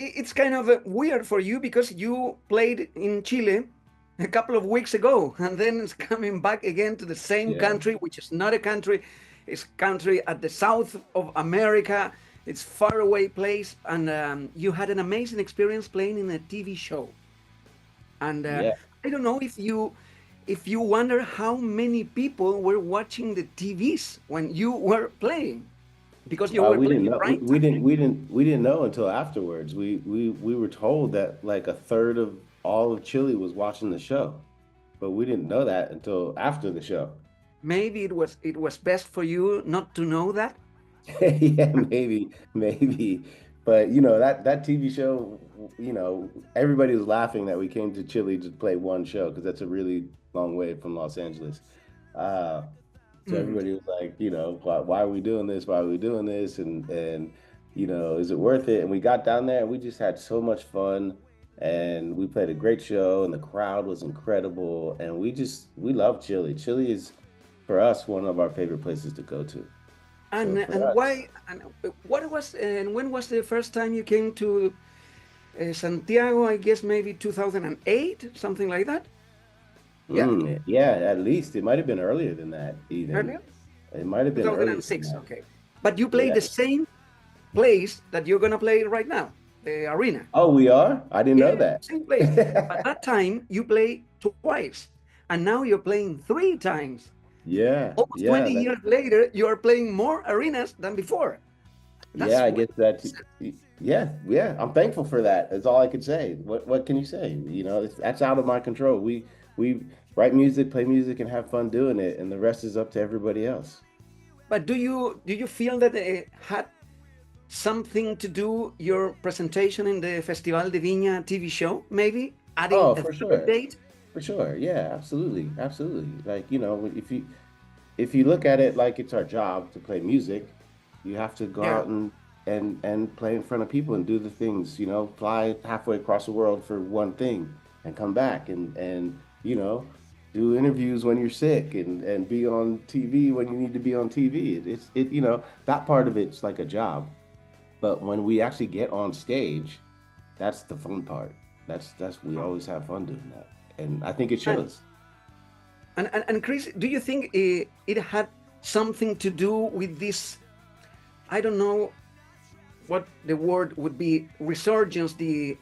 it's kind of weird for you because you played in Chile a couple of weeks ago, and then it's coming back again to the same Yeah. country, which is not a country. It's country at the south of America. It's far away place, and you had an amazing experience playing in a TV show. And Yeah. I don't know if you wonder how many people were watching the TVs when you were playing, because you were We didn't playing know. prime time. We didn't know until afterwards. We were told that like a third of all of Chile was watching the show, but we didn't know that until after the show. Maybe it was best for you not to know that. Yeah, maybe. But that TV show, everybody was laughing that we came to Chile to play one show because that's a really long way from Los Angeles. Uh, so Mm. everybody was like, why are we doing this? Why are we doing this? And is it worth it? And we got down there and we just had so much fun and we played a great show and the crowd was incredible and we love Chile. Chile is for us one of our favorite places to go to. So for And us, why? And what was? And when was the first time you came to Santiago? I guess maybe 2008, something like that. Yeah, yeah, at least it might have been earlier than that, even. earlier, It might have been earlier than 2006. that. Okay, but you play Yeah. the same place that you're gonna play right now, the arena. Oh, we are? I didn't know Yeah, that. same place. But that time you play twice, and now you're playing three times. Yeah, Almost yeah, 20 years later, you are playing more arenas than before. yeah, That's I what. guess yeah, yeah. I'm thankful for that. That's all I could say. What can you say? That's out of my control. We write music, play music, and have fun doing it, and the rest is up to everybody else. But do you feel that it had something to do your presentation in the Festival de Viña TV show? Maybe adding Oh, a for third sure. date. For sure. Yeah, absolutely. Absolutely. Like, if you look at it like it's our job to play music, you have to go Yeah. out and play in front of people and do the things, fly halfway across the world for one thing and come back and do interviews when you're sick and be on TV when you need to be on TV. That part of it's like a job. But when we actually get on stage, that's the fun part. That's we always have fun doing that. And I think it And shows. and Chris, do you think it had something to do with this? I don't know what the word would be, resurgence, the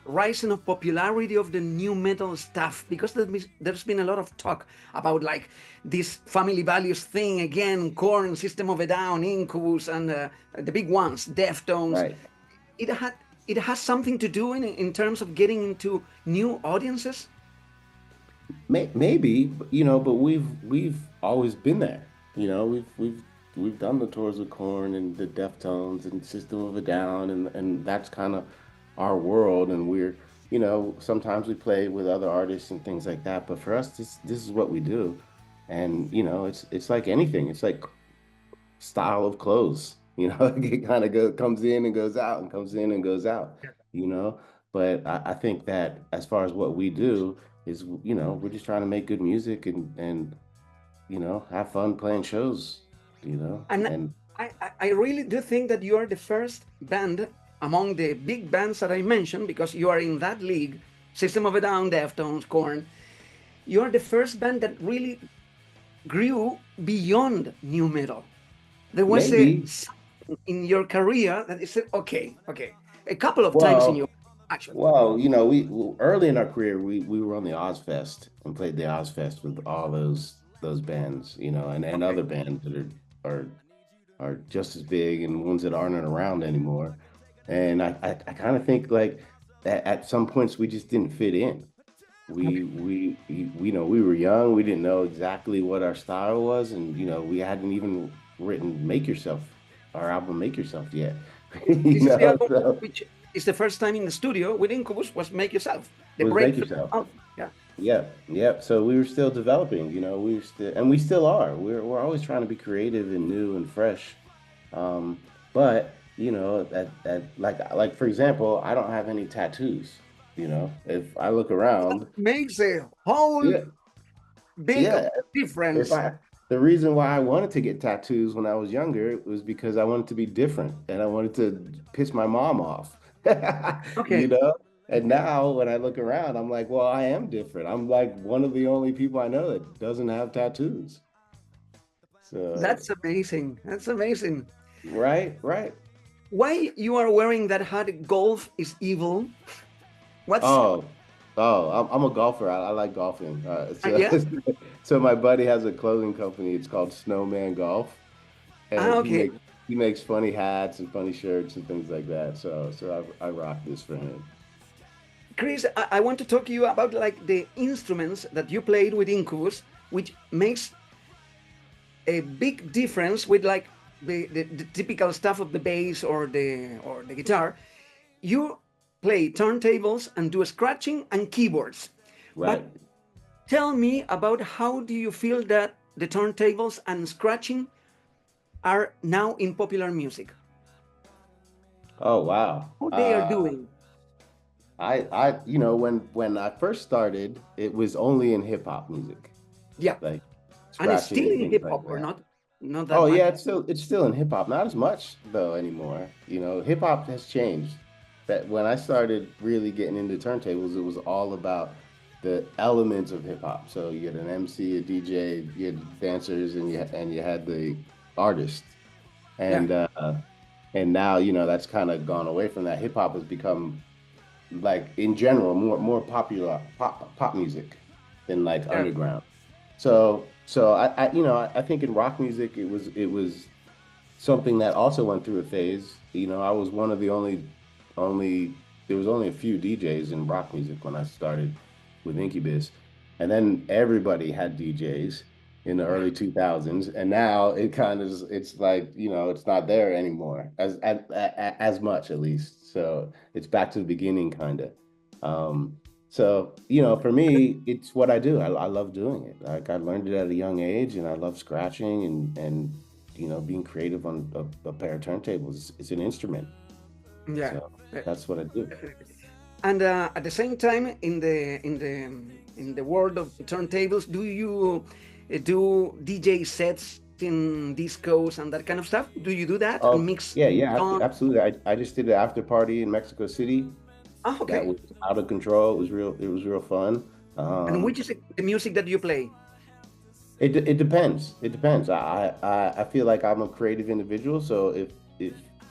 rising of popularity of the new metal stuff, because there's been a lot of talk about like this family values thing again, Korn, System of a Down, Incubus, and the big ones, Deftones. Right. It has something to do in terms of getting into new audiences. Maybe, but we've always been there. We've done the tours with Korn and the Deftones and System of a Down, and that's kind of our world. And sometimes we play with other artists and things like that. But for us, this is what we do, and it's like anything. It's like style of clothes. It kind of comes in and goes out and comes in and goes out. You know, but I think that as far as what we do is we're just trying to make good music and have fun playing shows And and I really do think that you are the first band among the big bands that I mentioned, because you are in that league, System of a Down, Deftones, Korn. You are the first band that really grew beyond new metal. There was a maybe. something in your career that you said, okay, okay, a couple of times in your well actually. we early in our career we were on the Ozfest and played the Ozfest with all those bands and Okay. other bands that are are just as big and ones that aren't around anymore. And I kind of think like at some points we just didn't fit in. Okay. We were young. We didn't know exactly what our style was, and we hadn't even written "Make Yourself," our album "Make Yourself" yet. This is the album So which is the first time in the studio with Incubus was Make Yourself, the was "Make breakthrough Yourself." album. Yeah. Yep, yep. So we were still developing. We were still, and we still are. We're always trying to be creative and new and fresh. But that like for example, I don't have any tattoos. If I look around, Makes a whole yeah, big yeah. If difference. I The reason why I wanted to get tattoos when I was younger was because I wanted to be different and I wanted to piss my mom off. you Okay, know? And now when I look around, I'm like, well, I am different. I'm like one of the only people I know that doesn't have tattoos. So, that's amazing. That's amazing. right, right. Why you are wearing that hat? Golf is evil. What's Oh, I'm a golfer. I like golfing. So, yeah? so my buddy has a clothing company. It's called Snowman Golf, and Okay. he makes funny hats and funny shirts and things like that. I rock this for him. Chris, I want to talk to you about like the instruments that you played with Incubus, which makes a big difference with like the typical stuff of the bass or the guitar. You play turntables and do scratching and keyboards. But Right. tell me about how do you feel that the turntables and scratching are now in popular music? Oh wow. How they are doing? When I first started, it was only in hip hop music, Yeah, like and it's scratching still and in things hip like hop or that. not? Not that Oh much. yeah, it's still in hip hop, not as much though anymore. Hip hop has changed. That when I started really getting into turntables, it was all about the elements of hip hop. So you had an MC, a DJ, you had dancers, and you had the artist. Yeah, And now that's kind of gone away from that. Hip hop has become like in general more popular pop music than like yeah, underground. So I think in rock music it was something that also went through a phase. I was one of the only there was only a few DJs in rock music when I started with Incubus, and then everybody had DJs in the yeah. early 2000s, and now it's like it's not there anymore as much at least. So it's back to the beginning kind of. For me, it's what I do. I love doing it. Like I learned it at a young age, and I love scratching and being creative on a pair of turntables. It's an instrument. Yeah. So that's what I do. Definitely. And at the same time, in the world of turntables, do you do DJ sets in discos and that kind of stuff? Do you do that and Oh, mix yeah, yeah, songs? absolutely. I just did an after party in Mexico City Ah, that okay. was out of control. It was real fun. And which is the music that you play? It depends. It depends. I feel like I'm a creative individual, so if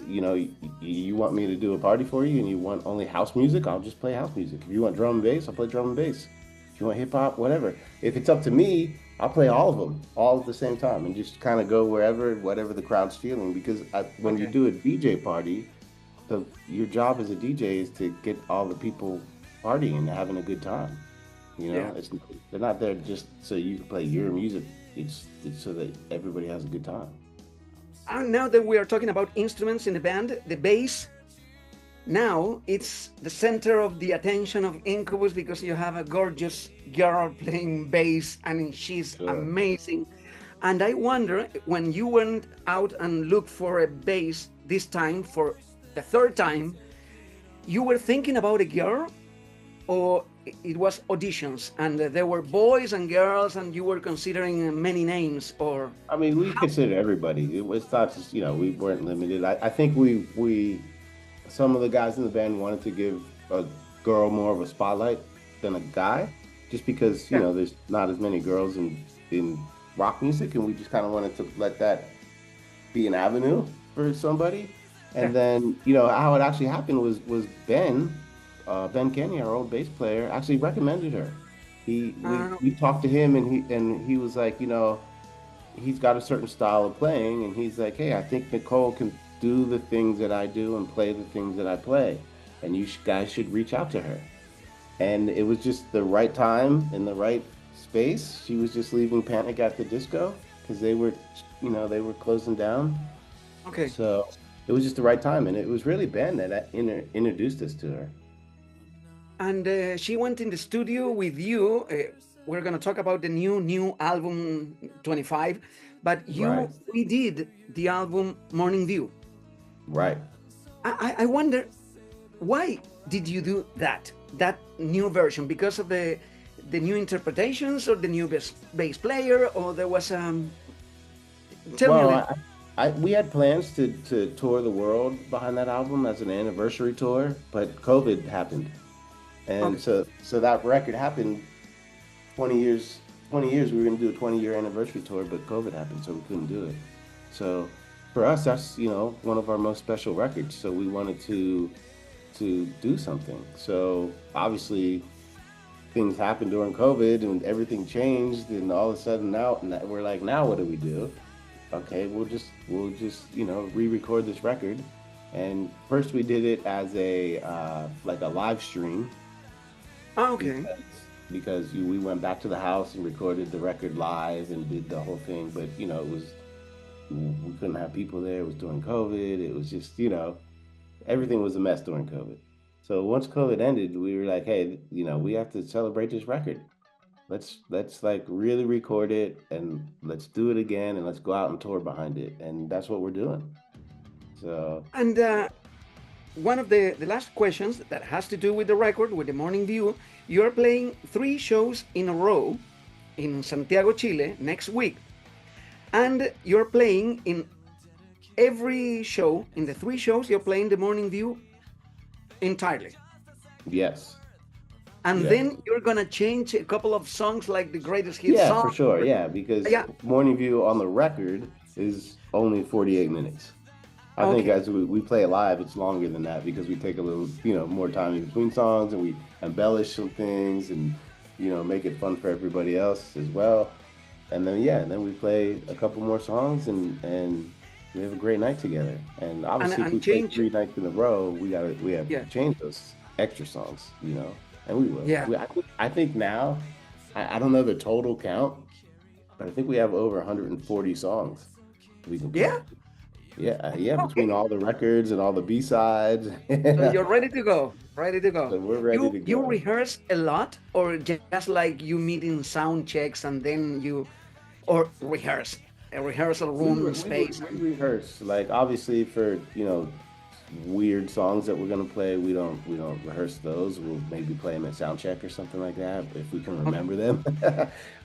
you want me to do a party for you and you want only house music, I'll just play house music. If you want drum and bass, I'll play drum and bass. If you want hip hop, whatever. If it's up to me, I'll play all of them all at the same time and just kind of go whatever the crowd's feeling. Because when you Okay. do a DJ party, your job as a DJ is to get all the people partying and having a good time. Yeah. They're not there just so you can play your music. It's so that everybody has a good time. And now that we are talking about instruments in the band, the bass, now it's the center of the attention of Incubus because you have a gorgeous girl playing bass and she's Sure. amazing. And I wonder when you went out and looked for a bass this time for the third time, you were thinking about a girl or it was auditions and there were boys and girls and you were considering many names or I mean, we how? consider everybody. It was not just we weren't limited. I think we some of the guys in the band wanted to give a girl more of a spotlight than a guy, just because Yeah, there's not as many girls in rock music, and we just kind of wanted to let that be an avenue for somebody. yeah. And then, how it actually happened was Ben Kenny, our old bass player, actually recommended her. We talked to him and he was like, he's got a certain style of playing, and he's like, hey, I think Nicole can do the things that I do and play the things that I play, and guys should reach out to her. And it was just the right time in the right space. She was just leaving Panic at the Disco because they were closing down. Okay. So it was just the right time, and it was really Ben that introduced us to her. And she went in the studio with you. We're gonna talk about the new album 25, but Right, you redid the album Morning View. right. I wonder why did you do that new version because of the new interpretations or the new bass player or there was tell me a Well, little. we had plans to tour the world behind that album as an anniversary tour, but COVID happened, and Okay. so that record happened 20 years. 20 years we were going to do a 20-year anniversary tour, but COVID happened, so we couldn't do it. So for us, that's one of our most special records. So we wanted to do something. So obviously things happened during COVID and everything changed, and all of a sudden now we're like, now what do we do? Okay, we'll just re-record this record. And first we did it as a like a live stream Okay. because we went back to the house and recorded the record live and did the whole thing. But it was we couldn't have people there. It was during COVID. It was just everything was a mess during COVID. So once COVID ended, we were like, hey, we have to celebrate this record. Let's like really record it and let's do it again and let's go out and tour behind it. And that's what we're doing. So And one of the last questions that has to do with the record, with the Morning View, you're playing 3 shows in a row in Santiago, Chile next week. And you're playing in every show, in the 3 shows, you're playing the Morning View entirely. yes. And Yeah. then you're gonna change a couple of songs like the greatest hit Yeah, song. for sure. Yeah, because Yeah. Morning View on the record is only 48 minutes. I think Okay. as we play it live, it's longer than that because we take a little, more time in between songs and we embellish some things and, make it fun for everybody else as well. And then, yeah, and then we play a couple more songs and we have a great night together. And obviously, if we And play change. 3 nights in a row, we have Yeah. to change those extra songs, and we will. Yeah. I think now, I don't know the total count, but I think we have over 140 songs we can play. Yeah. Yeah, yeah, between Okay. all the records and all the B-sides. So you're ready to go. Ready to go. So we're ready to You go. rehearse a lot, or just like you meet in sound checks and then you, or rehearse a rehearsal We room re- we, re- space. we rehearse like obviously for weird songs that we're gonna play. We don't rehearse those. We'll maybe play them at sound check or something like that if we can Okay. remember them.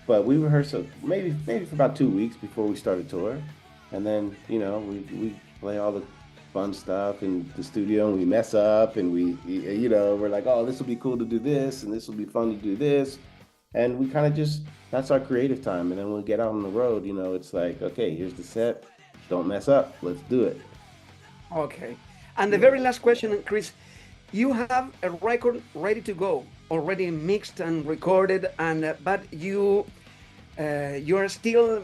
But we rehearse maybe for about 2 weeks before we start a tour, and then we play all the fun stuff in the studio and we mess up and we're like, oh, this will be cool to do this and this will be fun to do this, and we kind of just that's our creative time. And then when we get out on the road, it's like, okay, here's the set, don't mess up, let's do it. Okay. And the Yeah. very last question, Chris, you have a record ready to go, already mixed and recorded, and but you are still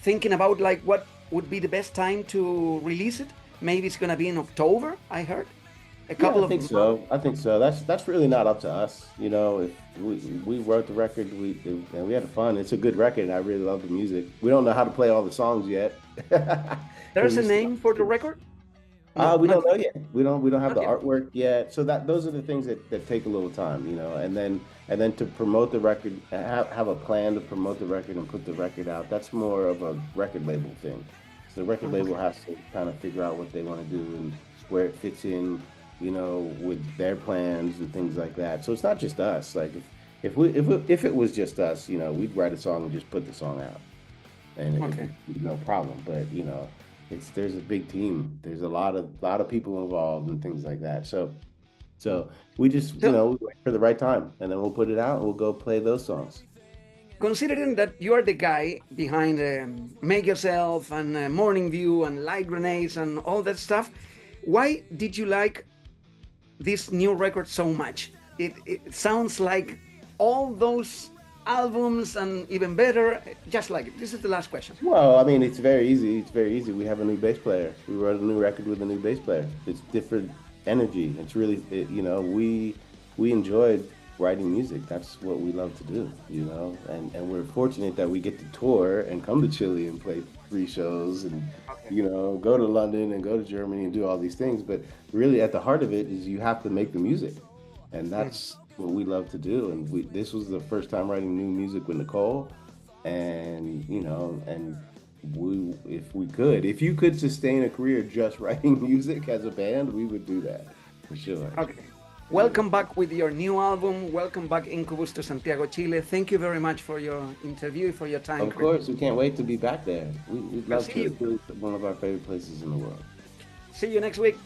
thinking about like what would be the best time to release it. Maybe it's gonna be in October. I heard a Yeah, I couple of think months. so. I think so. That's really not up to us. If we wrote the record, and we had fun. It's a good record, and I really love the music. We don't know how to play all the songs yet, because There's a name for the record? No, we not don't know yet. We don't have not the yet. artwork yet. So those are the things that take a little time, and then to promote the record, have a plan to promote the record and put the record out. That's more of a record label thing. So the record label Okay. has to kind of figure out what they want to do and where it fits in, with their plans and things like that. So it's not just us. Like if it was just us, we'd write a song and just put the song out, and it Okay. would be no problem. But there's a big team. There's a lot of people involved and things like that. So we just So we wait for the right time, and then we'll put it out and we'll go play those songs. considering that you are the guy behind Make Yourself and Morning View and Light Grenades and all that stuff, why did you like this new record so much? It sounds like all those albums and even better, just like it. This is the last question. Well, I mean, it's very easy. It's very easy. We have a new bass player. We wrote a new record with a new bass player. It's different energy. It's really, we enjoyed writing music. That's what we love to do, and we're fortunate that we get to tour and come to Chile and play 3 shows and, Okay. go to London and go to Germany and do all these things. But really at the heart of it is you have to make the music. And Mm. that's what we love to do. And this was the first time writing new music with Nicole. And, if you could sustain a career just writing music as a band, we would do that for sure. Okay. Welcome back with your new album. Welcome back, Incubus, to Santiago, Chile. Thank you very much for your interview, for your time, Of Chris. course, we can't wait to be back there. We'd I'll love see to. you. It's really one of our favorite places in the world. See you next week.